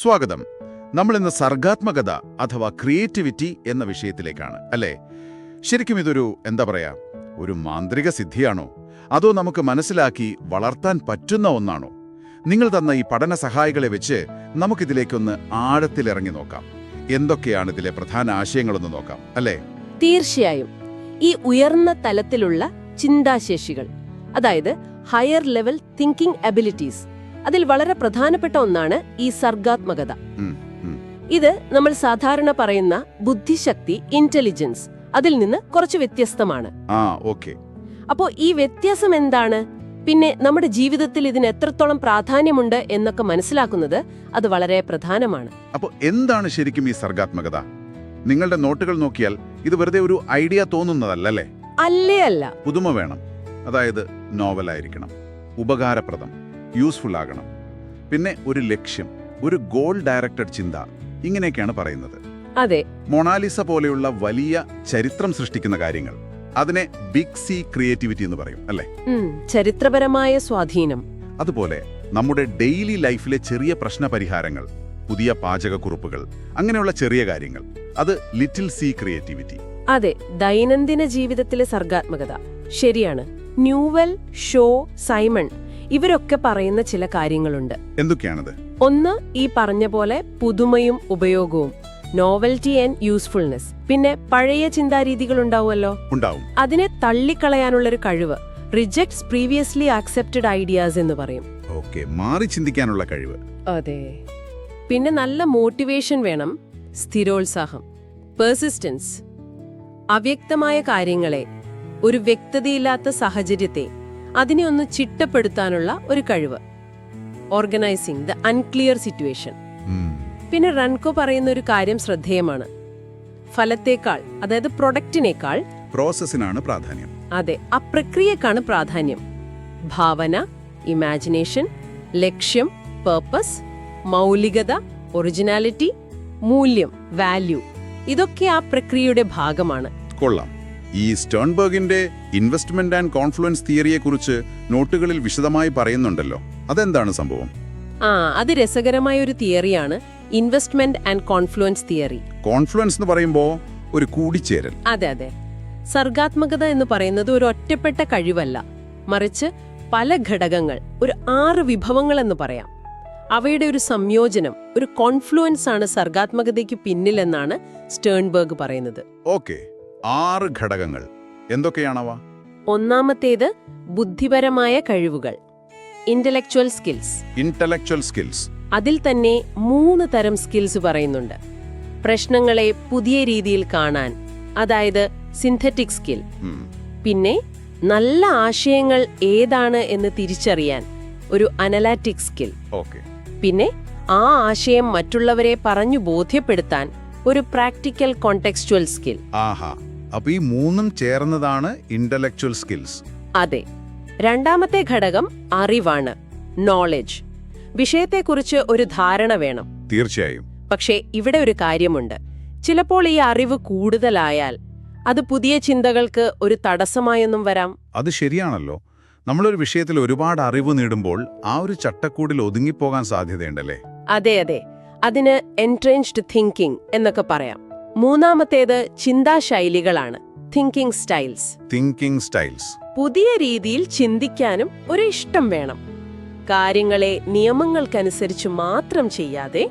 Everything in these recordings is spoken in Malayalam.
സ്വാഗതം. നമ്മളിന്ന് സർഗാത്മകത അഥവാ ക്രിയേറ്റിവിറ്റി എന്ന വിഷയത്തിലേക്കാണ്, അല്ലേ? ശരിക്കും ഇതൊരു ഒരു മാന്ത്രിക സിദ്ധിയാണോ, അതോ നമുക്ക് മനസ്സിലാക്കി വളർത്താൻ പറ്റുന്ന ഒന്നാണോ? നിങ്ങൾ തന്ന ഈ പഠന സഹായികളെ വെച്ച് നമുക്കിതിലേക്കൊന്ന് ആഴത്തിലിറങ്ങി നോക്കാം. എന്തൊക്കെയാണ് ഇതിലെ പ്രധാന ആശയങ്ങളൊന്ന് നോക്കാം, അല്ലേ? തീർച്ചയായും. ഈ ഉയർന്ന തലത്തിലുള്ള ചിന്താശേഷികൾ, അതായത് ഹയർ ലെവൽ തിങ്കിങ് എബിലിറ്റീസ്, അതിൽ വളരെ പ്രധാനപ്പെട്ട ഒന്നാണ് ഈ സർഗാത്മകത. ഇത് നമ്മൾ സാധാരണ പറയുന്ന ബുദ്ധിശക്തി, ഇന്റലിജൻസ്, അതിൽ നിന്ന് കുറച്ച് വ്യത്യസ്തമാണ്. അപ്പോ ഈ വ്യത്യാസം എന്താണ്? പിന്നെ നമ്മുടെ ജീവിതത്തിൽ ഇതിന് എത്രത്തോളം പ്രാധാന്യമുണ്ട് എന്നൊക്കെ മനസ്സിലാക്കുന്നത് അത് വളരെ പ്രധാനമാണ്. അപ്പോൾ എന്താണ് ശരിക്കും ഈ സർഗാത്മകത? നിങ്ങളുടെ നോട്ടുകൾ നോക്കിയാൽ ഇത് വെറുതെ ഒരു ഐഡിയ തോന്നുന്നതല്ലേ? അല്ല. പുതുമ വേണം. അതായത് നോവലായിരിക്കണം, ഉപകാരപ്രദം, യൂസ്ഫുൾ ആകണം, പിന്നെ ഒരു ലക്ഷ്യം, ഒരു ഗോൾ ഡയറക്റ്റഡ് ചിന്ത, ഇങ്ങനെയൊക്കെയാണ് പറയുന്നത്. അതെ. മൊണാലിസ പോലെയുള്ള വലിയ ചരിത്രം സൃഷ്ടിക്കുന്ന കാര്യങ്ങൾ, അതിനെ ബിഗ് സി ക്രിയേറ്റിവിറ്റി എന്ന് പറയും, അല്ലേ? ചരിത്രപരമായ സ്വാധീനം. അതുപോലെ നമ്മുടെ ഡെയിലി ലൈഫിലെ ചെറിയ പ്രശ്ന പരിഹാരങ്ങൾ, പുതിയ പാചകക്കുറിപ്പുകൾ, അങ്ങനെയുള്ള ചെറിയ കാര്യങ്ങൾ, അത് ലിറ്റിൽ സി ക്രിയേറ്റിവിറ്റി. അതെ, ദൈനംദിന ജീവിതത്തിലെ സർഗാത്മകത. ശരിയാണ്. ന്യൂവൽ, ഷോ, സൈമൺ ഇവരൊക്കെ പറയുന്ന ചില കാര്യങ്ങളുണ്ട്. എന്തൊക്കെയാണത്? ഒന്ന്, ഈ പറഞ്ഞ പോലെ പുതുമയും ഉപയോഗവും, നോവൽറ്റി ആൻഡ് യൂസ്ഫുൾനെസ്. പിന്നെ പഴയ ചിന്താരീതികൾ ഉണ്ടാവുമല്ലോ, അതിനെ തള്ളിക്കളയാനുള്ളൊരു കഴിവ്, റിജക്ട്സ് പ്രീവിയസ്ലി ആക്സെപ്റ്റഡ് ഐഡിയാസ് എന്ന് പറയും. മാറി ചിന്തിക്കാനുള്ള കഴിവ്. അതെ. പിന്നെ നല്ല മോട്ടിവേഷൻ വേണം, സ്ഥിരോത്സാഹം, പെർസിസ്റ്റൻസ്. അവ്യക്തമായ കാര്യങ്ങളെ, ഒരു വ്യക്തതയില്ലാത്ത സാഹചര്യത്തെ, അതിനെ ഒന്ന് ചിട്ടപ്പെടുത്താനുള്ള ഒരു കഴിവ്, ഓർഗനൈസിംഗ് ദ അൺക്ലിയർ സിറ്റുവേഷൻ. പിന്നെ റൺകോ പറയുന്ന ഒരു കാര്യം ശ്രദ്ധേയമാണ്. ഫലത്തേക്കാൾ, അതായത് പ്രൊഡക്റ്റിനേക്കാൾ പ്രോസസ്സിനാണ് പ്രാധാന്യം. അതെ, ആ പ്രക്രിയക്കാണ് പ്രാധാന്യം. ഭാവന, ഇമാജിനേഷൻ, ലക്ഷ്യം, പേർപ്പസ്, മൗലികത, ഒറിജിനാലിറ്റി, മൂല്യം, വാല്യൂ, ഇതൊക്കെ ആ പ്രക്രിയയുടെ ഭാഗമാണ്. കൊള്ളാം. ഈ സ്റ്റേൺബർഗിന്റെ ഇൻവെസ്റ്റ്മെന്റ് ആൻഡ് കോൺഫ്ലുവൻസ് തിയറിയെക്കുറിച്ച് നോട്ടുകളിൽ വിശദമായി പറയുന്നുണ്ടല്ലോ, അതെന്താണ് സംഭവം? അത് രസകരമായ ഒരു തിയറിയാണ്, investment and confluence theory. Confluence എന്ന് പറയുമ്പോൾ ഒരു കൂടിച്ചേരൽ. അതെ. സർഗാത്മകത എന്ന് പറയുന്നത് ഒരു ഒറ്റപ്പെട്ട കഴിവല്ല, മറിച്ച് പല ഘടകങ്ങൾ, ഒരു 6 വിഭവങ്ങൾ എന്ന് പറയാം. അവയുടെ ഒരു സംയോജനം, ഒരു കോൺഫ്ലുവൻസ് ആണ് സർഗാത്മകതയ്ക്ക് പിന്നിലെന്നാണ് സ്റ്റേൺബർഗ് പറയുന്നത്. 6 ഘടകങ്ങൾ എന്തൊക്കെയാണവ? ഒന്നാമത്തേത് ബുദ്ധിപരമായ കഴിവുകൾ, ഇന്റലക്ച്വൽ സ്കിൽസ്. അതിൽ തന്നെ 3 തരം സ്കിൽസ് പറയുന്നുണ്ട്. പ്രശ്നങ്ങളെ പുതിയ രീതിയിൽ കാണാൻ, അതായത് സിന്തറ്റിക് സ്കിൽ. പിന്നെ നല്ല ആശയങ്ങൾ ഏതാണ് എന്ന് തിരിച്ചറിയാൻ, ഒരു അനലാറ്റിക് സ്കിൽ. പിന്നെ ആ ആശയം മറ്റുള്ളവരെ പറഞ്ഞു ബോധ്യപ്പെടുത്താൻ, ഒരു പ്രാക്ടിക്കൽ കോണ്ടെക്സ്ച്വൽ സ്കിൽ. അപ്പൊ ഈ 3ഉം ചേർന്നതാണ് ഇന്റലക്ച്വൽ സ്കിൽസ്. അതെ. രണ്ടാമത്തെ ഘടകം അറിവാണ്, നോളജ്. വിഷയത്തെക്കുറിച്ച് ഒരു ധാരണ വേണം. തീർച്ചയായും. പക്ഷേ ഇവിടെ ഒരു കാര്യമുണ്ട്. ചിലപ്പോൾ ഈ അറിവ് കൂടുതലായാൽ അത് പുതിയ ചിന്തകൾക്ക് ഒരു തടസ്സമായൊന്നും വരാം. അത് ശരിയാണല്ലോ. നമ്മളൊരു വിഷയത്തിൽ ഒരുപാട് അറിവ് നേടുമ്പോൾ ആ ഒരു ചട്ടക്കൂടിൽ ഒതുങ്ങിപ്പോകാൻ സാധ്യതയുണ്ടല്ലേ? അതെ. അതിന് എൻട്രെൻച്ച്ഡ് തിങ്കിങ് എന്നൊക്കെ പറയാം. മൂന്നാമത്തേത് ചിന്താശൈലികളാണ്, തിങ്കിങ് സ്റ്റൈൽസ്. പുതിയ രീതിയിൽ ചിന്തിക്കാനും ഒരു ഇഷ്ടം വേണം. കാര്യങ്ങളെ നിയമങ്ങൾക്കനുസരിച്ച് മാത്രം ചെയ്യാതെ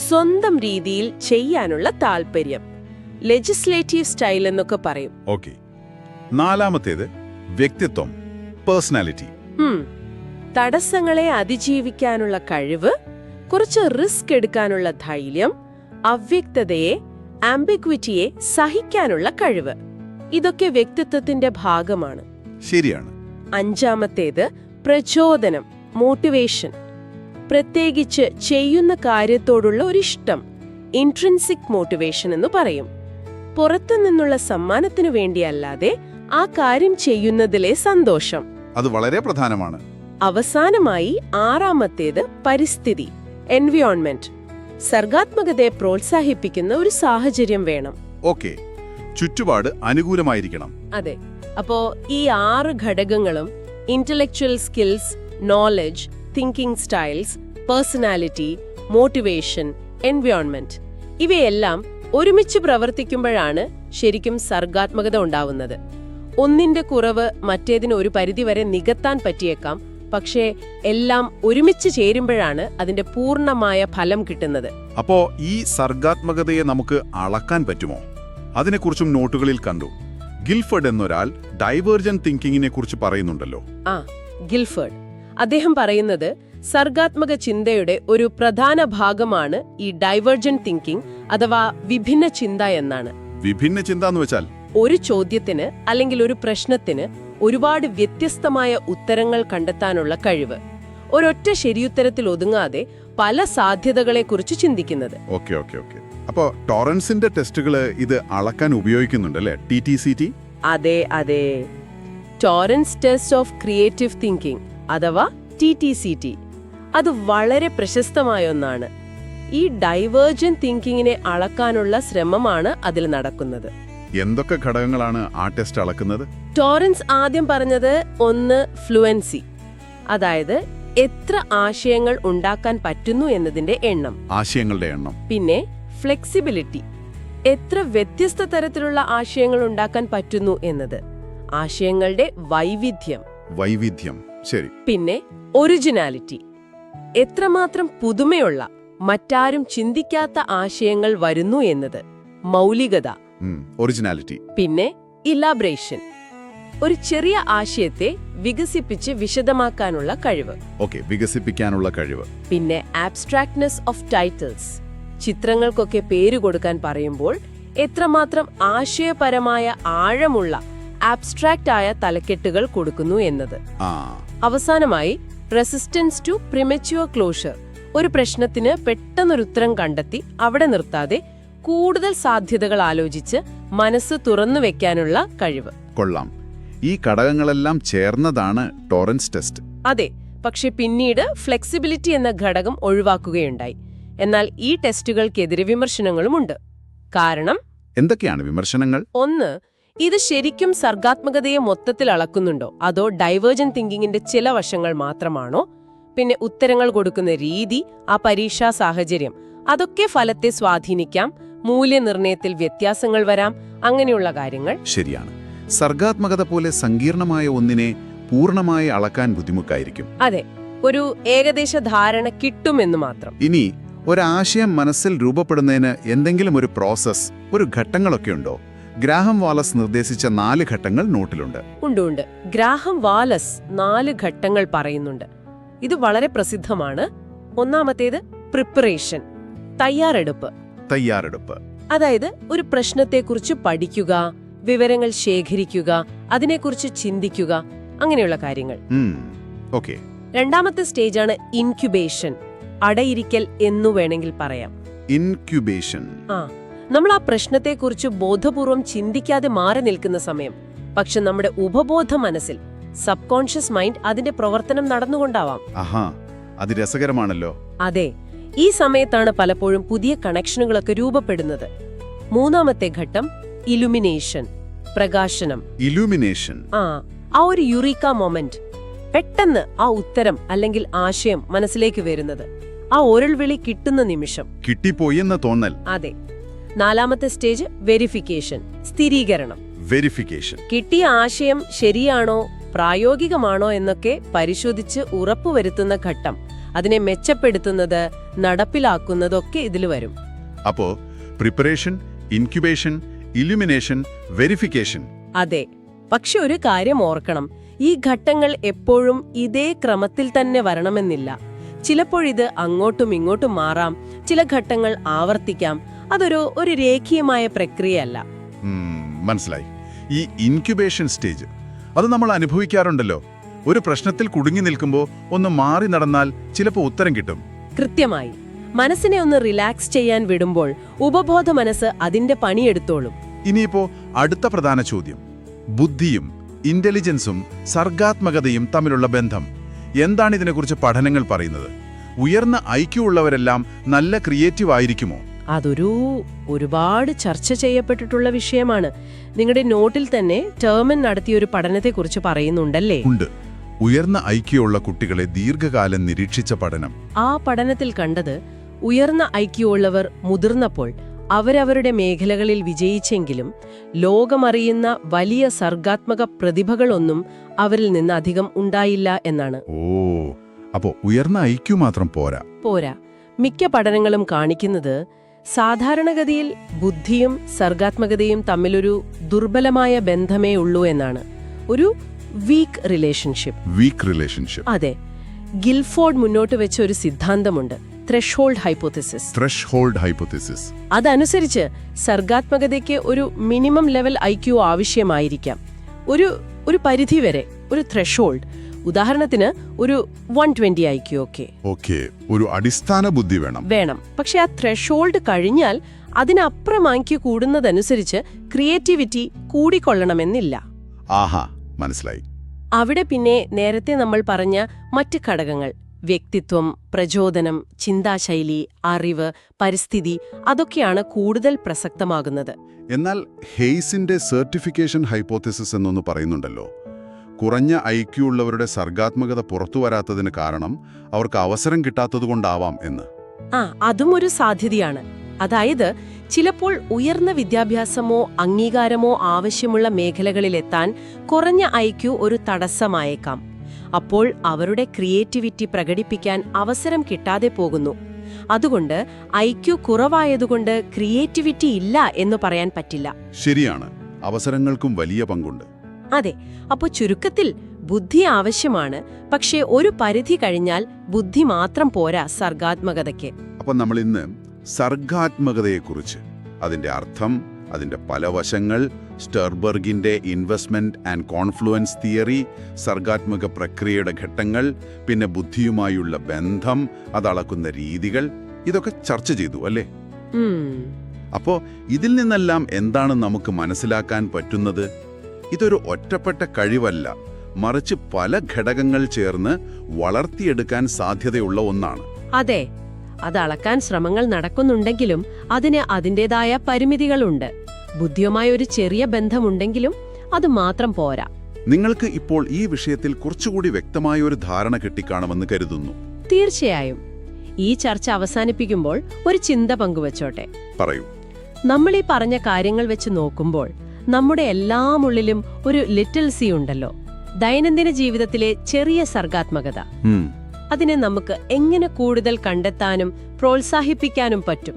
സ്വന്തം രീതിയിൽ ചെയ്യാനുള്ള താല്പര്യം, ലെജിസ്ലേറ്റീവ് സ്റ്റൈൽ എന്നൊക്കെ പറയും. നാലാമത്തേത് വ്യക്തിത്വം, പേഴ്സണാലിറ്റി. തടസ്സങ്ങളെ അതിജീവിക്കാനുള്ള കഴിവ്, കുറച്ച് റിസ്ക് എടുക്കാനുള്ള ധൈര്യം, അവ്യക്തതയെ, ആംബിഗ്വിറ്റിയെ സഹിക്കാനുള്ള കഴിവ്, ഇതൊക്കെ വ്യക്തിത്വത്തിന്റെ ഭാഗമാണ്. ശരിയാണ്. അഞ്ചാമത്തേത് പ്രചോദനം, മോട്ടിവേഷൻ. പ്രത്യേകിച്ച് ചെയ്യുന്ന കാര്യത്തോടുള്ള ഒരിഷ്ടം, ഇൻട്രിൻസിക് മോട്ടിവേഷൻ എന്ന് പറയും. പുറത്തു നിന്നുള്ള സമ്മാനത്തിനു വേണ്ടിയല്ലാതെ ആ കാര്യം ചെയ്യുന്നതിലെ സന്തോഷം. അത് വളരെ പ്രധാനമാണ്. അവസാനമായി ആറാമത്തേത് പരിസ്ഥിതി, എൻവയോൺമെന്റ്. സർഗാത്മകതയെ പ്രോത്സാഹിപ്പിക്കുന്ന ഒരു സാഹചര്യം വേണം. ചുറ്റുപാട് അനുകൂലമായിരിക്കണം. അതെ. അപ്പോ ഈ 6 ഘടകങ്ങളും, intellectual skills, knowledge, thinking styles, personality, motivation, environment ഇവയെല്ലാം ഒരുമിച്ച് പ്രവർത്തിക്കുമ്പോഴാണ് ശരിക്കും സർഗാത്മകത ഉണ്ടാവുന്നത്. ഒന്നിന്റെ കുറവ് മറ്റേതിന് ഒരു പരിധിവരെ നികത്താൻ പറ്റിയേക്കാം, പക്ഷേ എല്ലാം ഒരുമിച്ച് ചേരുമ്പോഴാണ് അതിന്റെ പൂർണ്ണമായ ഫലം കിട്ടുന്നത്. അപ്പോ ഈ സർഗാത്മകതയെ നമുക്ക് അളക്കാൻ പറ്റുമോ? അതിനെക്കുറിച്ചും നോട്ടുകളിൽ കണ്ടു. ഗിൽഫർഡ് എന്നൊരാൾ ഡൈവേർജന്റ് തിങ്കിങ്ങിനെ കുറിച്ച് പറയുന്നുണ്ടല്ലോ. ഗിൽഫർഡ് അദ്ദേഹം പറയുന്നത് സർഗാത്മക ചിന്തയുടെ ഒരു പ്രധാന ഭാഗമാണ് ഈ ഡൈവേർജന്റ് തിങ്കിങ് അഥവാ വിഭിന്ന ചിന്ത എന്നാണ്. വിഭിന്ന ചിന്ത എന്ന് വെച്ചാൽ ഒരു ചോദ്യത്തിന് അല്ലെങ്കിൽ ഒരു പ്രശ്നത്തിന് ഒരുപാട് വ്യത്യസ്തമായ ഉത്തരങ്ങൾ കണ്ടെത്താനുള്ള കഴിവ്. ഒരൊറ്റ ശരിയുത്തരത്തിൽ ഒതുങ്ങാതെ പല സാധ്യതകളെക്കുറിച്ച് ചിന്തിക്കുന്നത്. ഓക്കെ. അപ്പോ ടോറൻസിന്റെ ടെസ്റ്റുകൾ ഇത് അളക്കാൻ ഉപയോഗിക്കുന്നുണ്ടല്ലേ? TTCT? അതെ. Torrance test of creative thinking അഥവാ TTCT അത് വളരെ പ്രശസ്തമായ ഒന്നാണ്. ഈ ഡൈവേർജന്റ് തിങ്കിങ്ങിനെ അളക്കാനുള്ള ശ്രമമാണ് അതിൽ നടക്കുന്നത്. എന്തൊക്കെ ഘടകങ്ങളാണ് ആ ടെസ്റ്റ് അളക്കുന്നത്? ടോറൻസ് ആദ്യം പറഞ്ഞത് ഒന്ന് ഫ്ലുവൻസി, അതായത് എത്ര ആശയങ്ങൾ ഉണ്ടാക്കാൻ പറ്റുന്നു എന്നതിന്റെ എണ്ണം. ആശയങ്ങളുടെ എണ്ണം. പിന്നെ ഫ്ലെക്സിബിലിറ്റി, എത്ര വ്യത്യസ്ത തരത്തിലുള്ള ആശയങ്ങൾ ഉണ്ടാക്കാൻ പറ്റുന്നു എന്നത്. ആശയങ്ങളുടെ വൈവിധ്യം. ശരി. പിന്നെ ഒറിജിനാലിറ്റി, എത്രമാത്രം പുതുമയുള്ള മറ്റാരും ചിന്തിക്കാത്ത ആശയങ്ങൾ വരുന്നു എന്നത്. മൗലികത, ഒറിജിനാലിറ്റി. പിന്നെ ഇലാബറേഷൻ, ഒരു ചെറിയ ആശയത്തെ വികസിപ്പിച്ച് വിശദമാക്കാനുള്ള കഴിവ്. വികസിപ്പിക്കാനുള്ള കഴിവ്. പിന്നെ ആബ്സ്ട്രാക്ട്നെസ് ഓഫ് ടൈറ്റിൽസ്, ചിത്രങ്ങൾക്കൊക്കെ പേര് കൊടുക്കാൻ പറയുമ്പോൾ എത്രമാത്രം ആശയപരമായ ആഴമുള്ള ആബ്സ്ട്രാക്റ്റ് ആയ തലക്കെട്ടുകൾ കൊടുക്കുന്നു എന്നത്. അവസാനമായി റെസിസ്റ്റൻസ് ടു പ്രിമച്യൂർ ക്ലോഷർ, ഒരു പ്രശ്നത്തിന് പെട്ടെന്നൊരു ഉത്തരം കണ്ടെത്തി അവിടെ നിർത്താതെ കൂടുതൽ സാധ്യതകൾ ആലോചിച്ച് മനസ്സ് തുറന്നു വെക്കാനുള്ള കഴിവ്. കൊള്ളാം. ഈ ഘടകങ്ങളെല്ലാം ചേർന്നതാണ് ടോറൻസ് ടെസ്റ്റ്. അതെ, പക്ഷെ പിന്നീട് ഫ്ലെക്സിബിലിറ്റി എന്ന ഘടകം ഒഴിവാക്കുകയുണ്ടായി. എന്നാൽ ഈ ടെസ്റ്റുകൾക്കെതിരെ വിമർശനങ്ങളുമുണ്ട്. കാരണം എന്തൊക്കെയാണ് വിമർശനങ്ങൾ? ഒന്ന്, ഇത് ശരിക്കും സർഗാത്മകതയെ മൊത്തത്തിൽ അളക്കുന്നുണ്ടോ അതോ ഡൈവേർജന്റ് തിങ്കിങ്ങിന്റെ ചില വശങ്ങൾ മാത്രമാണോ? പിന്നെ ഉത്തരങ്ങൾ കൊടുക്കുന്ന രീതി, ആ പരീക്ഷാ സാഹചര്യം, അതൊക്കെ ഫലത്തെ സ്വാധീനിക്കാം. മൂല്യനിർണയത്തിൽ വ്യത്യാസങ്ങൾ വരാം. അങ്ങനെയുള്ള കാര്യങ്ങൾ. ശരിയാണ്. സർഗാത്മകത പോലെ സങ്കീർണമായ ഒന്നിനെ പൂർണ്ണമായി അളക്കാൻ ബുദ്ധിമുട്ടായിരിക്കും. അതെ, ഒരു ഏകദേശ ധാരണ കിട്ടുമെന്ന് മാത്രം. ഇനി ഒരാശയം മനസ്സിൽ രൂപപ്പെടുന്നതിന് എന്തെങ്കിലും ഒരു പ്രോസസ്, ഒരു ഘട്ടങ്ങളൊക്കെ ഉണ്ടോ? ഗ്രാഹം വാലസ് നിർദ്ദേശിച്ച 4 ഘട്ടങ്ങൾ നോട്ടിലുണ്ട്. ഉണ്ട്. ഗ്രാഹം വാലസ് 4 ഘട്ടങ്ങൾ പറയുന്നുണ്ട്. ഇത് വളരെ പ്രസിദ്ധമാണ്. ഒന്നാമത്തേത് പ്രിപ്പറേഷൻ, തയ്യാറെടുപ്പ്. അതായത് ഒരു പ്രശ്നത്തെക്കുറിച്ച് പഠിക്കുക, വിവരങ്ങൾ ശേഖരിക്കുക, അതിനെക്കുറിച്ച് ചിന്തിക്കുക, അങ്ങനെയുള്ള കാര്യങ്ങൾ. രണ്ടാമത്തെ സ്റ്റേജാണ് ഇൻക്യുബേഷൻ, അടയിരിക്കൽ എന്നു വേണമെങ്കിൽ പറയാം. ഇൻക്യുബേഷൻ. നമ്മൾ ആ പ്രശ്നത്തെക്കുറിച്ച് ബോധപൂർവം ചിന്തിക്കാതെ മാറി നിൽക്കുന്ന സമയം. പക്ഷെ നമ്മുടെ ഉപബോധ മനസ്സിൽ, സബ് കോൺഷ്യസ് മൈൻഡ്, അതിന്റെ പ്രവർത്തനം നടന്നുകൊണ്ടാവാം. അത് രസകരമാണല്ലോ. അതെ, ഈ സമയത്താണ് പലപ്പോഴും പുതിയ കണക്ഷനുകളൊക്കെ രൂപപ്പെടുന്നത്. മൂന്നാമത്തെ ഘട്ടം ഇലുമിനേഷൻ, പ്രകാശനം. ആ ഒരു യുറീക്ക മൊമെന്റ്, പെട്ടെന്ന് ആ ഉത്തരം അല്ലെങ്കിൽ ആശയം മനസ്സിലേക്ക് വരുന്നത്, ആ ഒരൾവിളി കിട്ടുന്ന നിമിഷം. കിട്ടിപ്പോയെന്ന തോന്നൽ. അതെ. നാലാമത്തെ സ്റ്റേജ് വെരിഫിക്കേഷൻ, സ്ഥിരീകരണം. കിട്ടിയ ആശയം ശരിയാണോ, പ്രായോഗികമാണോ എന്നൊക്കെ പരിശോധിച്ച് ഉറപ്പുവരുത്തുന്ന ഘട്ടം. അതിനെ മെച്ചപ്പെടുത്തുന്നത്, നടപ്പിലാക്കുന്നതൊക്കെ ഇതിൽ വരും. അപ്പോ പ്രിപ്പറേഷൻ, ഇൻക്യുബേഷൻ, ഇലുമിനേഷൻ, വെരിഫിക്കേഷൻ. അതെ. പക്ഷെ ഒരു കാര്യം ഓർക്കണം, ഈ ഘട്ടങ്ങൾ എപ്പോഴും ഇതേ ക്രമത്തിൽ തന്നെ വരണമെന്നില്ല. ചിലപ്പോഴിത് അങ്ങോട്ടും ഇങ്ങോട്ടും മാറാം. ചില ഘട്ടങ്ങൾ ആവർത്തിക്കാം. അതൊരു രേഖീയമായ പ്രക്രിയയല്ല. മനസ്സിലായി. ഈ ഇൻക്യുബേഷൻ സ്റ്റേജ് അത് നമ്മൾ അനുഭവിക്കാറുണ്ടല്ലോ. ഒരു പ്രശ്നത്തിൽ കുടുങ്ങി നിൽക്കുമ്പോൾ ഒന്ന് മാറി നടന്നാൽ ചിലപ്പോൾ ഉത്തരം കിട്ടും. കൃത്യമായി. മനസ്സിനെ ഒന്ന് റിലാക്സ് ചെയ്യാൻ വിടുമ്പോൾ ഉപബോധ മനസ്സ് അതിന്റെ പണിയെടുത്തോളും. ഇനിയിപ്പോ അടുത്ത പ്രധാന ചോദ്യം, ബുദ്ധിയും ഇന്റലിജൻസും സർഗാത്മകതയും തമ്മിലുള്ള ബന്ധം എന്താണ്? ഇതിനെക്കുറിച്ച് പഠനങ്ങൾ പറയുന്നത്. ഉയർന്ന IQ ഉള്ളവരെല്ലാം നല്ല ക്രിയേറ്റീവ് ആയിരിക്കുമോ? ഒരുപാട് ചർച്ച ചെയ്യപ്പെട്ടിട്ടുള്ള വിഷയമാണ്. നിങ്ങളുടെ നോട്ടിൽ തന്നെ ടേമൻ നടത്തിയ ഒരു പഠനത്തെക്കുറിച്ച് പറയുന്നുണ്ടല്ലേ? ഉണ്ട്. ഉയർന്ന IQ ഉള്ള കുട്ടികളെ ദീർഘകാലം നിരീക്ഷിച്ച പഠനം. ആ പഠനത്തിൽ കണ്ടത് ഉയർന്ന ഐക്യു ഉള്ളവർ മുതിർന്നപ്പോൾ അവരവരുടെ മേഖലകളിൽ വിജയിച്ചെങ്കിലും ലോകമറിയുന്ന വലിയ സർഗാത്മക പ്രതിഭകളൊന്നും അവരിൽ നിന്ന് അധികം ഉണ്ടായില്ല എന്നാണ്. ഓ, അപ്പോ ഉയർന്ന ഐക്യു മാത്രം പോരാ. പോരാ. മിക്ക പഠനങ്ങളും കാണിക്കുന്നത് സാധാരണഗതിയിൽ ബുദ്ധിയും സർഗാത്മകതയും തമ്മിലൊരു ദുർബലമായ ബന്ധമേ ഉള്ളൂ എന്നാണ്. ഒരു വീക്ക് റിലേഷൻഷിപ്പ്. അതെ. ഗിൽഫോർഡ് മുന്നോട്ട് വെച്ച ഒരു സിദ്ധാന്തമുണ്ട്, ത്രെഷ്ഹോൾഡ് ഹൈപ്പോതെസിസ്. അതനുസരിച്ച് സർഗാത്മകതയ്ക്ക് ഒരു മിനിമം ലെവൽ ഐക്യു ആവശ്യമായിരിക്കാം. ഒരു പരിധിവരെ, ഒരു ത്രെഷ്ഹോൾഡ്. ഉദാഹരണത്തിന് ഒരു 120 ഐക്യു. ഓക്കെ, ഒരു അടിസ്ഥാന ബുദ്ധി വേണം. പക്ഷെ ആ ത്രെഷ്ഹോൾഡ് കഴിഞ്ഞാൽ അതിനപ്പുറം ഐക്യു കൂടുന്നതനുസരിച്ച് ക്രിയേറ്റിവിറ്റി കൂടിക്കൊള്ളണമെന്നില്ല. ആഹാ, മനസ്സിലായി. അവിടെ പിന്നെ നേരത്തെ നമ്മൾ പറഞ്ഞ മറ്റ് ഘടകങ്ങൾ, വ്യക്തിത്വം, പ്രചോദനം, ചിന്താശൈലി, അറിവ്, പരിസ്ഥിതി, അതൊക്കെയാണ് കൂടുതൽ പ്രസക്തമാകുന്നത്. എന്നാൽ ഹെയ്സിന്റെ സർട്ടിഫിക്കേഷൻ ഹൈപ്പോതെസിസ് എന്നൊന്ന് പറയുന്നുണ്ടല്ലോ. കുറഞ്ഞ ഐക്യു ഉള്ളവരുടെ സർഗാത്മകത പുറത്തുവരാത്തതിന് കാരണം അവർക്ക് അവസരം കിട്ടാത്തതുകൊണ്ടാവാം എന്ന്. അതും ഒരു സാധ്യതയാണ്. അതായത് ചിലപ്പോൾ ഉയർന്ന വിദ്യാഭ്യാസമോ അംഗീകാരമോ ആവശ്യമുള്ള മേഖലകളിലെത്താൻ കുറഞ്ഞ ഐക്യു ഒരു തടസ്സമായേക്കാം. അപ്പോൾ അവരുടെ ക്രിയേറ്റിവിറ്റി പ്രകടിപ്പിക്കാൻ അവസരം കിട്ടാതെ പോകുന്നു. അതുകൊണ്ട് ഐക്യു കുറവായതുകൊണ്ട് ക്രിയേറ്റിവിറ്റി ഇല്ല എന്ന് പറയാൻ പറ്റില്ല. ശരിയാണ്, അവസരങ്ങൾക്കും വലിയ പങ്കുണ്ട്. അതെ. അപ്പോൾ ചുരുക്കത്തിൽ ബുദ്ധി ആവശ്യമാണ്, പക്ഷേ ഒരു പരിധി കഴിഞ്ഞാൽ ബുദ്ധി മാത്രം പോരാ സർഗാത്മകതയ്ക്ക്. അപ്പം നമ്മൾ ഇന്ന് സർഗാത്മകതയെക്കുറിച്ച്, അതിന്റെ അർത്ഥം, അതിന്റെ പല വശങ്ങൾ, സ്റ്റെർബർഗിന്റെ ഇൻവെസ്റ്റ്മെന്റ് ആൻഡ് കോൺഫ്ലുവൻസ് തിയറി, സർഗാത്മക പ്രക്രിയയുടെ ഘട്ടങ്ങൾ, പിന്നെ ബുദ്ധിയുമായുള്ള ബന്ധം, അതളക്കുന്ന രീതികൾ, ഇതൊക്കെ ചർച്ച ചെയ്തു അല്ലേ? അപ്പോ ഇതിൽ നിന്നെല്ലാം എന്താണ് നമുക്ക് മനസ്സിലാക്കാൻ പറ്റുന്നത്? ഇതൊരു ഒറ്റപ്പെട്ട കഴിവല്ല, മറിച്ച് പല ഘടകങ്ങൾ ചേർന്ന് വളർത്തിയെടുക്കാൻ സാധ്യതയുള്ള ഒന്നാണ്. അതെ. അത് അളക്കാൻ ശ്രമങ്ങൾ നടക്കുന്നുണ്ടെങ്കിലും അതിന് അതിൻ്റെതായ പരിമിതികളുണ്ട്. ബുദ്ധിയുമായ ഒരു ചെറിയ ബന്ധമുണ്ടെങ്കിലും അത് മാത്രം പോരാ. നിങ്ങൾക്ക് ഇപ്പോൾ ഈ വിഷയത്തിൽ കുറച്ചുകൂടി വ്യക്തമായ ഒരു ധാരണ കിട്ടിക്കാണുമെന്ന് കരുതുന്നു. തീർച്ചയായും. ഈ ചർച്ച അവസാനിപ്പിക്കുമ്പോൾ ഒരു ചിന്ത പങ്കുവച്ചോട്ടെ. പറയൂ. നമ്മൾ ഈ പറഞ്ഞ കാര്യങ്ങൾ വെച്ച് നോക്കുമ്പോൾ നമ്മുടെ എല്ലാം ഉള്ളിലും ഒരു ലിറ്റിൽ സി ഉണ്ടല്ലോ, ദൈനംദിന ജീവിതത്തിലെ ചെറിയ സർഗാത്മകത. അതിനെ നമുക്ക് എങ്ങനെ കൂടുതൽ കണ്ടെത്താനും പ്രോത്സാഹിപ്പിക്കാനും പറ്റും?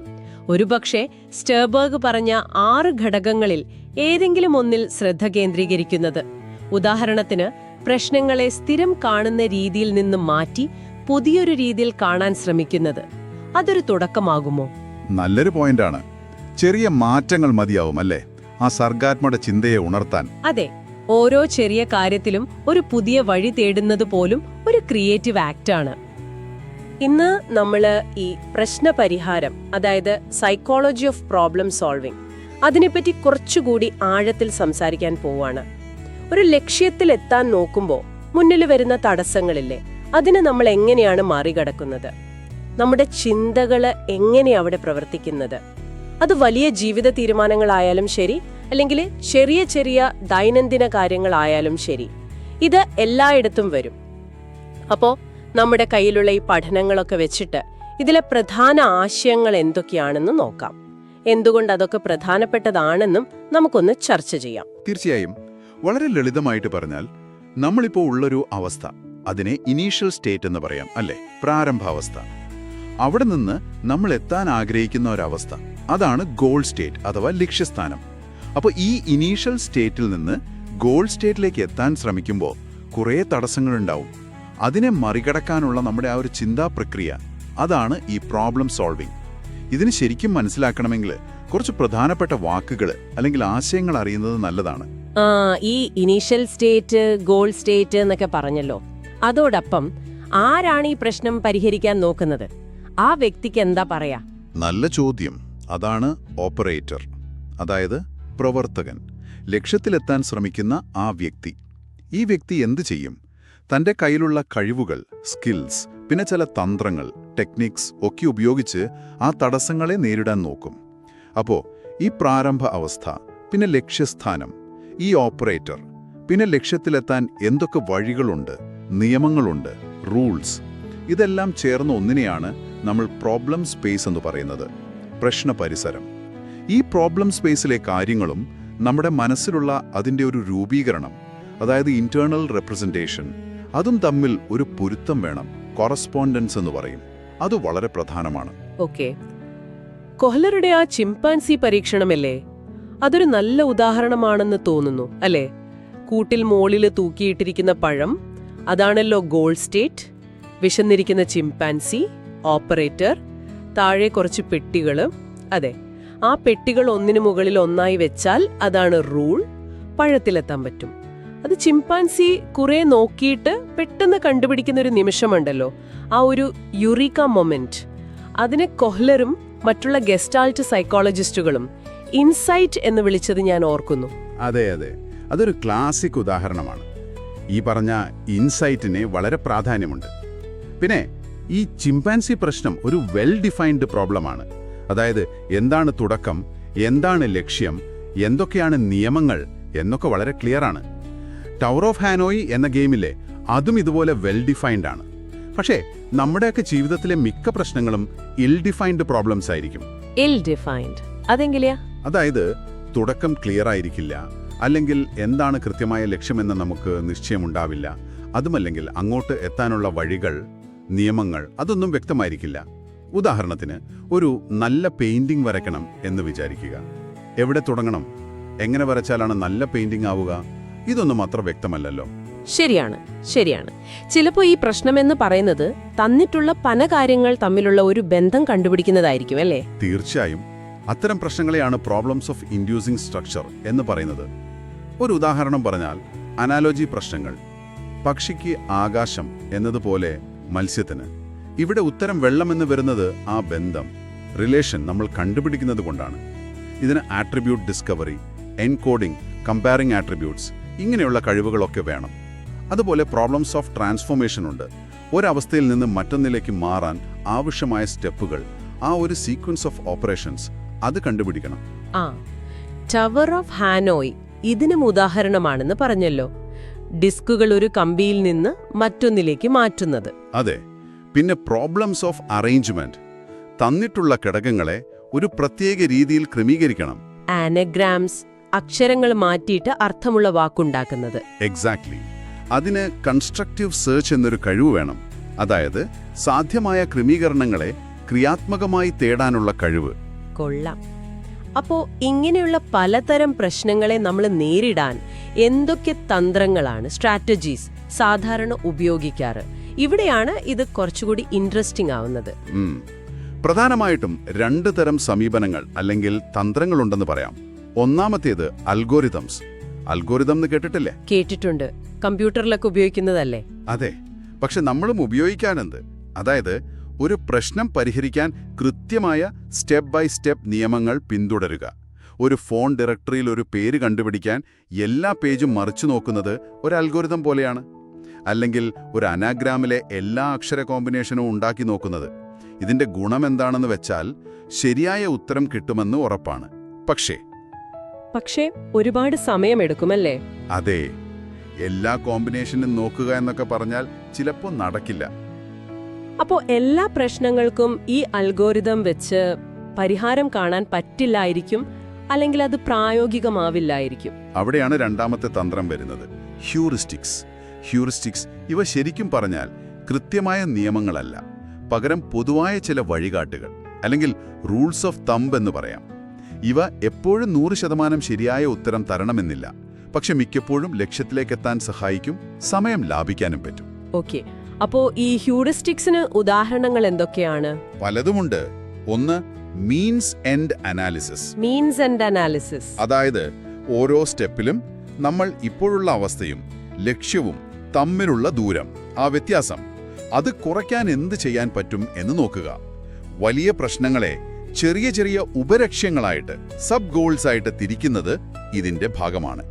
ഒരുപക്ഷെ സ്റ്റെർബർഗ് പറഞ്ഞ 6 ഘടകങ്ങളിൽ ഏതെങ്കിലും ഒന്നിൽ ശ്രദ്ധ കേന്ദ്രീകരിക്കുന്നത്. ഉദാഹരണത്തിന്, പ്രശ്നങ്ങളെ സ്ഥിരം കാണുന്ന രീതിയിൽ നിന്നും മാറ്റി പുതിയൊരു രീതിയിൽ കാണാൻ ശ്രമിക്കുന്നത്. അതൊരു തുടക്കമാകുമോ? നല്ലൊരു പോയിന്റാണ്. ചെറിയ മാറ്റങ്ങൾ മതിയാവും അല്ലേ ആ സർഗാത്മക ചിന്തയെ ഉണർത്താൻ? അതെ. ഓരോ ചെറിയ കാര്യത്തിലും ഒരു പുതിയ വഴി തേടുന്നത് പോലും ഒരു ക്രിയേറ്റീവ് ആക്ടാണ്. ഇന്ന് നമ്മൾ ഈ പ്രശ്നപരിഹാരം, അതായത് സൈക്കോളജി ഓഫ് പ്രോബ്ലം സോൾവിംഗ്, അതിനെപ്പറ്റി കുറച്ചുകൂടി ആഴത്തിൽ സംസാരിക്കാൻ പോവാണ്. ഒരു ലക്ഷ്യത്തിലെത്താൻ നോക്കുമ്പോൾ മുന്നിൽ വരുന്ന തടസ്സങ്ങളില്ലേ, അതിനെ നമ്മൾ എങ്ങനെയാണ് മറികടക്കുന്നത്? നമ്മുടെ ചിന്തകൾ എങ്ങനെ അവിടെ പ്രവർത്തിക്കുന്നത്? അത് വലിയ ജീവിത തീരുമാനങ്ങളായാലും ശരി, അല്ലെങ്കിൽ ചെറിയ ചെറിയ ദൈനംദിന കാര്യങ്ങളായാലും ശരി, ഇത് എല്ലായിടത്തും വരും. അപ്പോൾ നമ്മുടെ കയ്യിലുള്ള ഈ പഠനങ്ങളൊക്കെ വെച്ചിട്ട് ഇതിലെ പ്രധാന ആശയങ്ങൾ എന്തൊക്കെയാണെന്ന് നോക്കാം. എന്തുകൊണ്ട് അതൊക്കെ പ്രധാനപ്പെട്ടതാണെന്നും നമുക്കൊന്ന് ചർച്ച ചെയ്യാം. തീർച്ചയായും. വളരെ ലളിതമായിട്ട് പറഞ്ഞാൽ, നമ്മളിപ്പോൾ ഉള്ളൊരു അവസ്ഥ, അതിനെ ഇനീഷ്യൽ സ്റ്റേറ്റ് എന്ന് പറയാം അല്ലേ? പ്രാരംഭാവസ്ഥ. അവിടെ നിന്ന് നമ്മൾ എത്താൻ ആഗ്രഹിക്കുന്ന ഒരവസ്ഥ, അതാണ് ഗോൾ സ്റ്റേറ്റ് അഥവാ ലക്ഷ്യസ്ഥാനം. അപ്പോൾ ഈ ഇനീഷ്യൽ സ്റ്റേറ്റിൽ നിന്ന് ഗോൾ സ്റ്റേറ്റിലേക്ക് എത്താൻ ശ്രമിക്കുമ്പോൾ കുറേ തടസ്സങ്ങളുണ്ടാവും. അതിനെ മറികടക്കാനുള്ള നമ്മുടെ ആ ഒരു ചിന്താ പ്രക്രിയ, അതാണ് ഈ പ്രോബ്ലം സോൾവിംഗ്. ഇതിന് ശരിക്കും മനസ്സിലാക്കണമെങ്കിൽ കുറച്ച് പ്രധാനപ്പെട്ട വാക്കുകൾ അല്ലെങ്കിൽ ആശയങ്ങൾ അറിയുന്നത് നല്ലതാണ്. ഈ ഇനീഷ്യൽ സ്റ്റേറ്റ്, ഗോൾ സ്റ്റേറ്റ് എന്നൊക്കെ പറഞ്ഞല്ലോ, അതോടൊപ്പം ആരാണ് ഈ പ്രശ്നം പരിഹരിക്കാൻ നോക്കുന്നത്? ആ വ്യക്തിക്ക് എന്താ പറയാ? നല്ല ചോദ്യം. അതാണ് ഓപ്പറേറ്റർ, അതായത് പ്രവർത്തകൻ, ലക്ഷ്യത്തിലെത്താൻ ശ്രമിക്കുന്ന ആ വ്യക്തി. ഈ വ്യക്തി എന്ത് ചെയ്യും? തൻ്റെ കയ്യിലുള്ള കഴിവുകൾ, സ്കിൽസ്, പിന്നെ ചില തന്ത്രങ്ങൾ, ടെക്നിക്സ് ഒക്കെ ഉപയോഗിച്ച് ആ തടസ്സങ്ങളെ നേരിടാൻ നോക്കും. അപ്പോൾ ഈ പ്രാരംഭ അവസ്ഥ, പിന്നെ ലക്ഷ്യസ്ഥാനം, ഈ ഓപ്പറേറ്റർ, പിന്നെ ലക്ഷ്യത്തിലെത്താൻ എന്തൊക്കെ വഴികളുണ്ട്, നിയമങ്ങളുണ്ട്, റൂൾസ്, ഇതെല്ലാം ചേർന്ന ഒന്നിനെയാണ് നമ്മൾ പ്രോബ്ലം സ്പേസ് എന്ന് പറയുന്നത്, പ്രശ്ന പരിസരം. ഈ പ്രോബ്ലം സ്പേസിലെ കാര്യങ്ങളും നമ്മുടെ മനസ്സിലുള്ള അതിൻ്റെ ഒരു രൂപീകരണം, അതായത് ഇന്റേണൽ റെപ്രസെൻറ്റേഷൻ, അതും തമ്മിൽ ഒരു പൊരുത്തം വേണം, കൊറസ്പോണ്ടൻസ് എന്ന് പറയും. അത് വളരെ പ്രധാനമാണ്. ഓക്കെ, കൊഹ്ലറുടെ ആ ചിമ്പാൻസി പരീക്ഷണമല്ലേ, അതൊരു നല്ല ഉദാഹരണമാണെന്ന് തോന്നുന്നു അല്ലേ? കൂട്ടിൽ മോളിൽ തൂക്കിയിട്ടിരിക്കുന്ന പഴം, അതാണല്ലോ ഗോൾ സ്റ്റേറ്റ്. വിശന്നിരിക്കുന്ന ചിമ്പാൻസി, ഓപ്പറേറ്റർ, താഴെ കുറച്ച് പെട്ടികൾ. അതെ, ആ പെട്ടികൾ ഒന്നിനു മുകളിൽ ഒന്നായി വെച്ചാൽ അതാണ് റൂൾ. പഴത്തിലെത്താൻ പറ്റും. അത് ചിമ്പാൻസി കുറെ നോക്കിയിട്ട് പെട്ടെന്ന് കണ്ടുപിടിക്കുന്ന ഒരു നിമിഷമുണ്ടല്ലോ, ആ ഒരു യുറീക്ക മൊമെന്റ്. അതിനെ കൊഹ്ലറും മറ്റുള്ള ഗെസ്റ്റാൾട്ട് സൈക്കോളജിസ്റ്റുകളും ഇൻസൈറ്റ് എന്ന് വിളിച്ചത് ഞാൻ ഓർക്കുന്നു. അതെ അതെ, അതൊരു ക്ലാസിക് ഉദാഹരണമാണ്. ഈ പറഞ്ഞ ഇൻസൈറ്റിന് വളരെ പ്രാധാന്യമുണ്ട്. പിന്നെ ഈ ചിമ്പാൻസി പ്രശ്നം ഒരു വെൽ ഡിഫൈൻഡ് പ്രോബ്ലമാണ്. അതായത് എന്താണ് തുടക്കം, എന്താണ് ലക്ഷ്യം, എന്തൊക്കെയാണ് നിയമങ്ങൾ എന്നൊക്കെ വളരെ ക്ലിയർ ആണ്. ടവർ ഓഫ് ഹാനോയി എന്ന ഗെയിമിലെ അതും ഇതുപോലെ വെൽ ഡിഫൈൻഡ് ആണ്. പക്ഷേ നമ്മുടെയൊക്കെ ജീവിതത്തിലെ മിക്ക പ്രശ്നങ്ങളും ഇൽ ഡിഫൈൻഡ് പ്രോബ്ലംസ് ആയിരിക്കും. ഇൽ ഡിഫൈൻഡ് അതെങ്ങനെയാ? അതായത് തുടക്കം ക്ലിയർ ആയിരിക്കില്ല, അല്ലെങ്കിൽ എന്താണ് കൃത്യമായ ലക്ഷ്യമെന്ന് നമുക്ക് നിശ്ചയമുണ്ടാവില്ല. അതുമല്ലെങ്കിൽ അങ്ങോട്ട് എത്താനുള്ള വഴികൾ, നിയമങ്ങൾ അതൊന്നും വ്യക്തമായിരിക്കില്ല. ഉദാഹരണത്തിന് ഒരു നല്ല പെയിന്റിംഗ് വരയ്ക്കണം എന്ന് വിചാരിക്കുക. എവിടെ തുടങ്ങണം, എങ്ങനെ വരച്ചാലാണ് നല്ല പെയിന്റിംഗ് ആവുക, ഇതൊന്നും അത്ര വ്യക്തമല്ലല്ലോ. ശരിയാണ്, ശരിയാണ്. ചിലപ്പോൾ ഈ പ്രശ്നമെന്ന് പറയുന്നത് തന്നിട്ടുള്ള പല കാര്യങ്ങൾ തമ്മിലുള്ള ഒരു ബന്ധം കണ്ടുപിടിക്കുന്നതായിരിക്കും അല്ലേ? തീർച്ചയായും. അത്തരം പ്രശ്നങ്ങളെയാണ് പ്രോബ്ലംസ് ഓഫ് ഇൻഡ്യൂസിംഗ് സ്ട്രക്ചർ എന്ന് പറയുന്നത്. ഒരു ഉദാഹരണം പറഞ്ഞാൽ അനാലോജി പ്രശ്നങ്ങൾ. പക്ഷിക്ക് ആകാശം എന്നതുപോലെ മത്സ്യത്തിന്. ഇവിടെ ഉത്തരം വെള്ളമെന്ന് വരുന്നത് ആ ബന്ധം, റിലേഷൻ നമ്മൾ കണ്ടുപിടിക്കുന്നത് കൊണ്ടാണ്. ഇതിന് attribute discovery, encoding, comparing attributes ഇങ്ങനെയുള്ള കഴിവുകളൊക്കെ വേണം. അതുപോലെ പ്രോബ്ലംസ് ഓഫ് ട്രാൻസ്ഫോർമേഷൻ ഉണ്ട്. ഒരവസ്ഥയിൽ നിന്ന് മറ്റൊന്നിലേക്ക് മാറാൻ ആവശ്യമായ സ്റ്റെപ്പുകൾ, ആ ഒരു സീക്വൻസ് ഓഫ് ഓപ്പറേഷൻസ് അത് കണ്ടുപിടിക്കണം. ആ, ടവർ ഓഫ് ഹാനോയ് ഇതിനും ഉദാഹരണമാണെന്ന് പറഞ്ഞല്ലോ. ഡിസ്കുകൾ ഒരു കമ്പിയിൽ നിന്ന് മറ്റൊന്നിലേക്ക് മാറ്റുന്നത്. അതെ. പിന്നെ പ്രോബ്ലംസ് ഓഫ് അറേഞ്ച്മെന്റ്. തന്നിട്ടുള്ള ഘടകങ്ങളെ ഒരു പ്രത്യേക രീതിയിൽ ക്രമീകരിക്കണം. ആനഗ്രാംസ്, അക്ഷരങ്ങൾ മാറ്റിയിട്ട് അർത്ഥമുള്ള വാക്കുണ്ടാക്കുന്നത്. എക്സാക്ട്ലി. അതിന് കൺസ്ട്രക്റ്റീവ് സെർച്ച് എന്നൊരു കഴിവ് വേണം. അതായത് സാധ്യമായ ക്രമീകരണങ്ങളെ ക്രിയാത്മകമായി തേടാനുള്ള കഴിവ്. കൊള്ളാം. അപ്പോ ഇങ്ങനെയുള്ള പലതരം പ്രശ്നങ്ങളെ നമ്മൾ നേരിടാൻ എന്തൊക്കെ തന്ത്രങ്ങളാണ്, സ്ട്രാറ്റജീസ് സാധാരണ ഉപയോഗിക്കാറ്? ഇവിടെയാണ് ഇത് കുറച്ചുകൂടി ഇൻട്രസ്റ്റിംഗ് ആവുന്നത്. പ്രധാനമായിട്ടും 2 തരം സമീപനങ്ങൾ അല്ലെങ്കിൽ തന്ത്രങ്ങളുണ്ടെന്ന് പറയാം. ഒന്നാമത്തേത് അൽഗോരിതംസ്. അൽഗോരിതം എന്ന് കേട്ടിട്ടില്ലേ? കേട്ടിട്ടുണ്ട്. കമ്പ്യൂട്ടറിലൊക്കെ ഉപയോഗിക്കുന്നതല്ലേ? അതെ, പക്ഷെ നമ്മളും ഉപയോഗിക്കാനുണ്ട്. അതായത് ഒരു പ്രശ്നം പരിഹരിക്കാൻ കൃത്യമായ സ്റ്റെപ്പ് ബൈ സ്റ്റെപ്പ് നിയമങ്ങൾ പിന്തുടരുക. ഒരു ഫോൺ ഡയറക്ടറിയിൽ ഒരു പേര് കണ്ടുപിടിക്കാൻ എല്ലാ പേജും മറിച്ചു നോക്കുന്നത് ഒരു അൽഗോരിതം പോലെയാണ്. അല്ലെങ്കിൽ ഒരു അനാഗ്രാമിലെ എല്ലാ അക്ഷര കോമ്പിനേഷനും ഉണ്ടാക്കി നോക്കുന്നത്. ഇതിന്റെ ഗുണമെന്താണെന്ന് വെച്ചാൽ ശരിയായ ഉത്തരം കിട്ടുമെന്ന് ഉറപ്പാണ്. പക്ഷേ ഒരുപാട് സമയമെടുക്കുമല്ലേ? അതെ, എല്ലാ കോമ്പിനേഷനും നോക്കുക എന്നൊക്കെ പറഞ്ഞാൽ ചിലപ്പോൾ നടക്കില്ല. അപ്പോ എല്ലാ പ്രശ്നങ്ങൾക്കും ഈ അൽഗോരിതം വെച്ച് പരിഹാരം കാണാൻ പറ്റില്ലായിരിക്കും, അല്ലെങ്കിൽ അത് പ്രായോഗികമാവില്ലായിരിക്കും. അവിടെയാണ് രണ്ടാമത്തെ തന്ത്രം വരുന്നത്, ഹ്യൂറിസ്റ്റിക്സ്. ഹ്യൂറിസ്റ്റിക്സ് ഇവ ശരിക്കും പറഞ്ഞാൽ കൃത്യമായ നിയമങ്ങളല്ല, പകരം പൊതുവായ ചില വഴികാട്ടുകൾ, അല്ലെങ്കിൽ റൂൾസ് ഓഫ് തമ്പ് എന്ന് പറയാം. ഇവ എപ്പോഴും 100% ശരിയായ ഉത്തരം തരണമെന്നില്ല, പക്ഷെ മിക്കപ്പോഴും ലക്ഷ്യത്തിലേക്കെത്താൻ സഹായിക്കും, സമയം ലാഭിക്കാനും പറ്റും. ഓക്കെ, അപ്പോ ഈ ഹ്യൂറിസ്റ്റിക്സിന് ഉദാഹരണങ്ങൾ എന്തൊക്കെയാണ്? പലതുമുണ്ട്. ഒന്ന്, means end analysis. Means and analysis അതായത് ഓരോ സ്റ്റെപ്പിലും നമ്മൾ ഇപ്പോഴുള്ള അവസ്ഥയും ലക്ഷ്യവും തമ്മിലുള്ള ദൂരം, ആ വ്യത്യാസം, അത് കുറയ്ക്കാൻ എന്ത് ചെയ്യാൻ പറ്റും എന്ന് നോക്കുക. വലിയ പ്രശ്നങ്ങളെ ചെറിയ ചെറിയ ഉപലക്ഷ്യങ്ങളായിട്ട്, സബ് ഗോൾസ് ആയിട്ട് തിരിക്കുന്നത് ഇതിന്റെ ഭാഗമാണ്.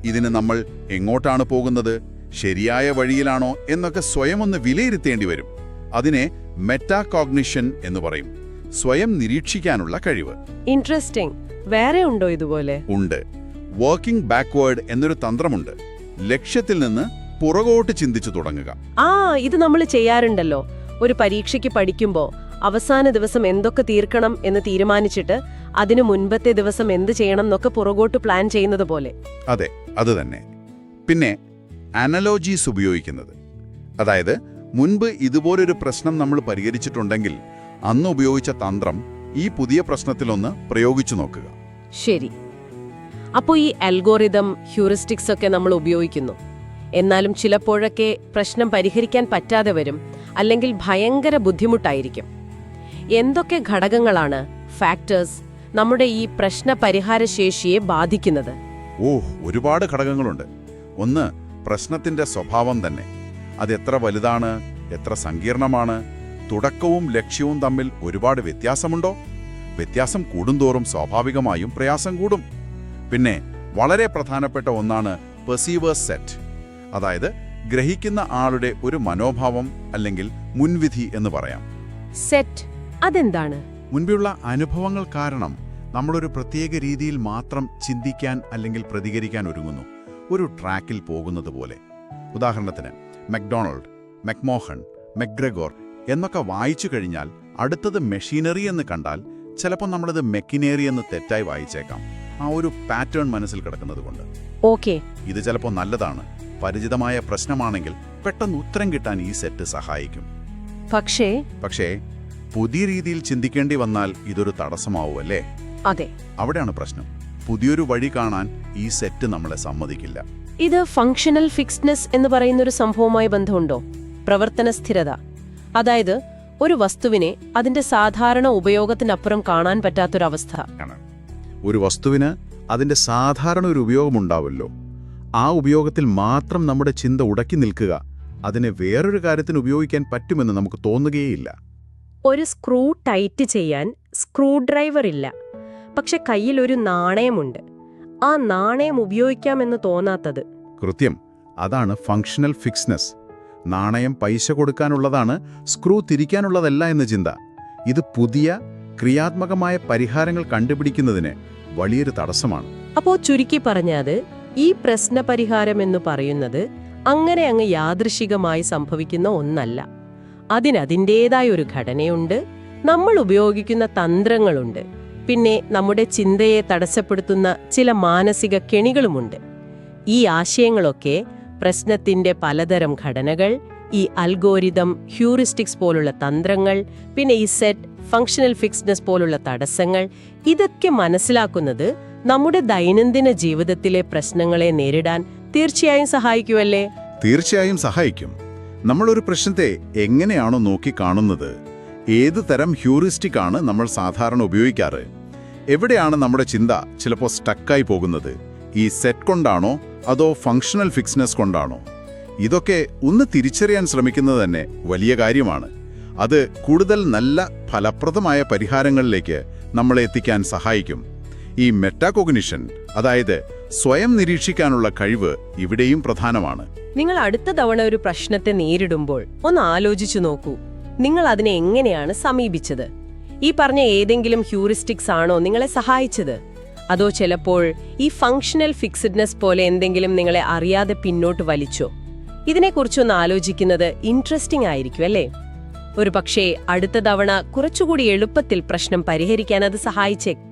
ഇതിന് നമ്മൾ എങ്ങോട്ടാണ് പോകുന്നത്, ശരിയായ വഴിയിലാണോ എന്നൊക്കെ സ്വയം ഒന്ന് വിലയിരുത്തേണ്ടി വരും. അതിനെ മെറ്റാകോഗ്നിഷൻ എന്ന് പറയും, സ്വയം നിരീക്ഷിക്കാനുള്ള കഴിവ്. ഇൻട്രസ്റ്റിംഗ്. വേറെ ഉണ്ടോ ഇതുപോലെ? ഉണ്ട്. വർക്കിംഗ് ബാക്ക്വേർഡ് എന്നൊരു തന്ത്രമുണ്ട്. ലക്ഷ്യത്തിൽ നിന്ന് പുറകോട്ട് ചിന്തിച്ചു തുടങ്ങുക. ഇത് നമ്മൾ ചെയ്യാറുണ്ടല്ലോ. ഒരു പരീക്ഷയ്ക്ക് പഠിക്കുമ്പോൾ അവസാന ദിവസം എന്തൊക്കെ തീർക്കണം എന്ന് തീരുമാനിച്ചിട്ട് അതിനു മുൻപത്തെ ദിവസം എന്ത് ചെയ്യണം എന്നൊക്കെ പുറകോട്ട് പ്ലാൻ ചെയ്യുന്നത് പോലെ. അതെ, അത് തന്നെ. പിന്നെ അനലോജീസ് ഉപയോഗിക്കുന്നത്, അതായത് മുൻപ് ഇതുപോലൊരു പ്രശ്നം നമ്മൾ പരിഹരിച്ചിട്ടുണ്ടെങ്കിൽ അന്ന് ഉപയോഗിച്ച തന്ത്രം ഈ പുതിയ പ്രശ്നത്തിലൊന്ന് പ്രയോഗിച്ചു നോക്കുക. ശരി. അപ്പോൾ ഈ അൽഗോറിതം, ഹ്യൂറിസ്റ്റിക്സ് ഒക്കെ നമ്മൾ ഉപയോഗിക്കുന്നു. എന്നാലും ചിലപ്പോഴൊക്കെ പ്രശ്നം പരിഹരിക്കാൻ പറ്റാതെ വരും, അല്ലെങ്കിൽ ഭയങ്കര ബുദ്ധിമുട്ടായിരിക്കും. എന്തൊക്കെ ഘടകങ്ങളാണ്, ഫാക്ടേഴ്സ്, നമ്മുടെ ഈ പ്രശ്ന പരിഹാര ശേഷിയെ ബാധിക്കുന്നത്? ഒരുപാട് ഘടകങ്ങളുണ്ട്. ഒന്ന്, പ്രശ്നത്തിന്റെ സ്വഭാവം തന്നെ. അതെത്ര വലുതാണ്, എത്ര സങ്കീർണമാണ്, തുടക്കവും ലക്ഷ്യവും തമ്മിൽ ഒരുപാട് വ്യത്യാസമുണ്ടോ? വ്യത്യാസം കൂടുന്തോറും സ്വാഭാവികമായും പ്രയാസം കൂടും. പിന്നെ വളരെ പ്രധാനപ്പെട്ട ഒന്നാണ് പെർസീവേഴ്സ് സെറ്റ്, അതായത് ഗ്രഹിക്കുന്ന ആളുടെ ഒരു മനോഭാവം അല്ലെങ്കിൽ മുൻവിധി എന്ന് പറയാം. സെറ്റ് അതെന്താണ്? മുൻപുള്ള അനുഭവങ്ങൾ കാരണം നമ്മളൊരു പ്രത്യേക രീതിയിൽ മാത്രം ചിന്തിക്കാൻ അല്ലെങ്കിൽ പ്രതികരിക്കാൻ ഒരുങ്ങുന്നു, ഒരു ട്രാക്കിൽ പോകുന്നത് പോലെ. ഉദാഹരണത്തിന് മക്ഡൊണാൾഡ്, മക്മോഹൻ, മക്ഗ്രെഗോർ എന്നൊക്കെ വായിച്ചു കഴിഞ്ഞാൽ അടുത്തത് മെഷീനറി എന്ന് കണ്ടാൽ ചിലപ്പോൾ നമ്മളത് മെക്കിനേറി എന്ന് തെറ്റായി വായിച്ചേക്കാം, ആ ഒരു പാറ്റേൺ മനസ്സിൽ കിടക്കുന്നത് കൊണ്ട്. ഓക്കെ, ഇത് ചിലപ്പോൾ നല്ലതാണ്. പരിചിതമായ പ്രശ്നമാണെങ്കിൽ പെട്ടെന്ന് ഉത്തരം കിട്ടാൻ ഈ സെറ്റ് സഹായിക്കും. പക്ഷേ പുതിയ രീതിയിൽ ചിന്തിക്കേണ്ടി വന്നാൽ ഇതൊരു തടസ്സമാവുമല്ലേ? അതെ, അവിടെയാണ് പ്രശ്നം. പുതിയൊരു വഴി കാണാൻ ഈ സെറ്റ് നമ്മളെ സമ്മതിക്കില്ല. ഇത് ഫങ്ഷണൽ ഫിക്സ്ഡ്നെസ് എന്ന് പറയുന്നൊരു സംഭവവുമായി ബന്ധമുണ്ടോ? പ്രവർത്തന സ്ഥിരത, അതായത് ഒരു വസ്തുവിനെ അതിന്റെ സാധാരണ ഉപയോഗത്തിനപ്പുറം കാണാൻ പറ്റാത്തൊരവസ്ഥ. ഒരു വസ്തുവിന് അതിന്റെ സാധാരണ ഒരു ഉപയോഗമുണ്ടാവുമല്ലോ, ആ ഉപയോഗത്തിൽ മാത്രം നമ്മുടെ ചിന്ത ഉടക്കി നിൽക്കുക. അതിനെ വേറൊരു കാര്യത്തിന് ഉപയോഗിക്കാൻ പറ്റുമെന്ന് നമുക്ക് തോന്നുകയേയില്ല. ഒരു സ്ക്രൂ ടൈറ്റ് ചെയ്യാൻ സ്ക്രൂ ഡ്രൈവർ ഇല്ല, പക്ഷെ കയ്യിൽ ഒരു നാണയമുണ്ട്. ആ നാണയം ഉപയോഗിക്കാമെന്ന് തോന്നാത്തത്. കൃത്യം, അതാണ് ഫങ്ഷണൽ ഫിക്സ്നെസ്. നാണയം പൈസ കൊടുക്കാനുള്ളതാണ്, സ്ക്രൂ തിരിക്കാനുള്ളതല്ല എന്ന ചിന്ത. ഇത് പുതിയ ക്രിയാത്മകമായ പരിഹാരങ്ങൾ കണ്ടുപിടിക്കുന്നതിന് വലിയൊരു തടസ്സമാണ്. അപ്പോ ചുരുക്കി പറഞ്ഞാൽ ഈ പ്രശ്ന പരിഹാരം എന്ന് പറയുന്നത് അങ്ങനെ അങ്ങ് യാദൃശികമായി സംഭവിക്കുന്ന ഒന്നല്ല. അതിനതിൻ്റേതായ ഒരു ഘടനയുണ്ട്, നമ്മൾ ഉപയോഗിക്കുന്ന തന്ത്രങ്ങളുണ്ട്, പിന്നെ നമ്മുടെ ചിന്തയെ തടസ്സപ്പെടുത്തുന്ന ചില മാനസിക കെണികളുമുണ്ട്. ഈ ആശയങ്ങളൊക്കെ പ്രശ്നത്തിന്റെ പലതരം ഘടനകൾ, ഈ അൽഗോരിതം, ഹ്യൂറിസ്റ്റിക്സ് പോലുള്ള തന്ത്രങ്ങൾ, പിന്നെ ഈ സെറ്റ്, ഫങ്ഷണൽ ഫിക്സ്ഡ്നെസ് പോലുള്ള തടസ്സങ്ങൾ, ഇതൊക്കെ മനസ്സിലാക്കുന്നത് നമ്മുടെ ദൈനംദിന ജീവിതത്തിലെ പ്രശ്നങ്ങളെ നേരിടാൻ തീർച്ചയായും സഹായിക്കുമല്ലേ? തീർച്ചയായും സഹായിക്കും. നമ്മളൊരു പ്രശ്നത്തെ എങ്ങനെയാണോ നോക്കിക്കാണുന്നത്, ഏത് തരം ഹ്യൂറിസ്റ്റിക് ആണ് നമ്മൾ സാധാരണ ഉപയോഗിക്കാറ്, എവിടെയാണ് നമ്മുടെ ചിന്ത ചിലപ്പോൾ സ്റ്റക്കായി പോകുന്നത്, ഈ സെറ്റ് കൊണ്ടാണോ അതോ ഫങ്ഷണൽ ഫിക്സ്നെസ് കൊണ്ടാണോ, ഇതൊക്കെ ഒന്ന് തിരിച്ചറിയാൻ ശ്രമിക്കുന്നത് തന്നെ വലിയ കാര്യമാണ്. അത് കൂടുതൽ നല്ല ഫലപ്രദമായ പരിഹാരങ്ങളിലേക്ക് നമ്മളെ എത്തിക്കാൻ സഹായിക്കും. ഈ മെറ്റാകോഗ്നിഷൻ, അതായത് സ്വയം നിരീക്ഷിക്കാനുള്ള കഴിവ് ഇവിടെയും പ്രധാനമാണ്. നിങ്ങൾ അടുത്ത തവണ ഒരു പ്രശ്നത്തെ നേരിടുമ്പോൾ ഒന്ന് ആലോചിച്ചു നോക്കൂ, നിങ്ങൾ അതിനെ എങ്ങനെയാണ് സമീപിച്ചത്? ഈ പറഞ്ഞ ഏതെങ്കിലും ഹ്യൂറിസ്റ്റിക്സ് ആണോ നിങ്ങളെ സഹായിച്ചത്, അതോ ചിലപ്പോൾ ഈ ഫങ്ഷണൽ ഫിക്സ്ഡ്നെസ് പോലെ എന്തെങ്കിലും നിങ്ങളെ അറിയാതെ പിന്നോട്ട് വലിച്ചോ? ഇതിനെക്കുറിച്ചൊന്ന് ആലോചിക്കുന്നത് ഇൻട്രസ്റ്റിംഗ് ആയിരിക്കും അല്ലേ? ഒരു പക്ഷേ അടുത്ത തവണ കുറച്ചുകൂടി എളുപ്പത്തിൽ പ്രശ്നം പരിഹരിക്കാൻ അത് സഹായിച്ചേക്കും.